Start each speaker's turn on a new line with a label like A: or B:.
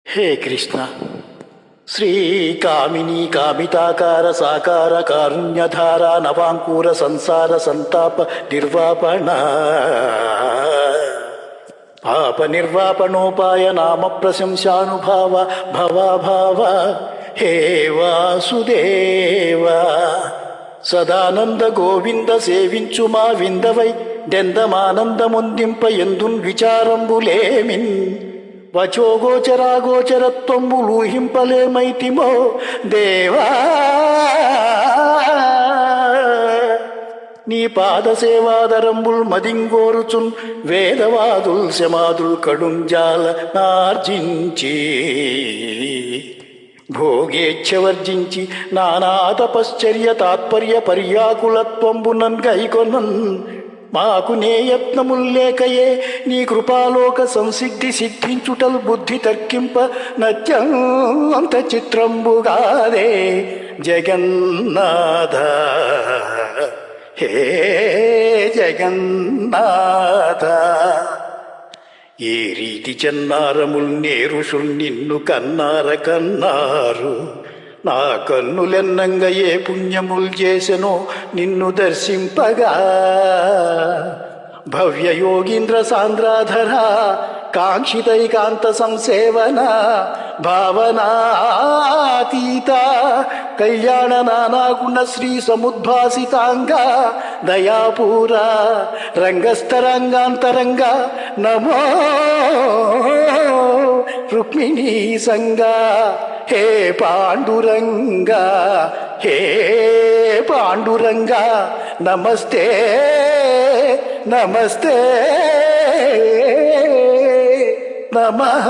A: హే కృష్ణ, శ్రీకామినీ కామితాకార సాకార కారుణ్యధార నవాంకూర సంసార సంతాప నిర్వాపణ పాప నిర్వాపణోపాయ నామ ప్రశంసానుభావ భవాభావ హే వాసుదేవ సదానంద గోవింద సేవించు మా విందవై డెందమానందముందింప ఎందున్ విచారంబులేమిన్ వచోగోచరాగోచరత్వంబులూహింపలేమైతిమో దేవా నీ పాదసేవాదరంబుల్ మదింగోరుచున్ వేదవాదుల్ శమాదుల్ కడుంజాల నార్జించి భోగేచ్ఛవర్జించి నానా తపశ్చర్య తాత్పర్య పర్యాకులత్వంబునన్ గైకొనన్ మాకు నే యత్నముల్లేకయే నీ కృపాలోక సంసిద్ధి సిద్ధించుటల్ బుద్ధి తర్కింప నత్యంత చిత్రంబుగాదే జగన్నాథ హే జగన్నాథ. ఏ రీతి చెన్నారముల్ నేరుషుల్ నిన్ను కన్నారు నా కన్నులెన్నంగ ఏ పుణ్యముల్ చేసెనో నిన్ను దర్శింపగా భవ్య యోగీంద్ర సాంద్రాధర కాంక్షితైకాంత సంసేవన భావనాతీత కళ్యాణ నానాగుణ శ్రీ సముద్భాసితాంగ దయాపూర రంగస్థరంగాంతరంగ నమో రుక్మిణీ సంగ హే పాండురంగ హే పాండురంగ నమస్తే నమస్తే నమః.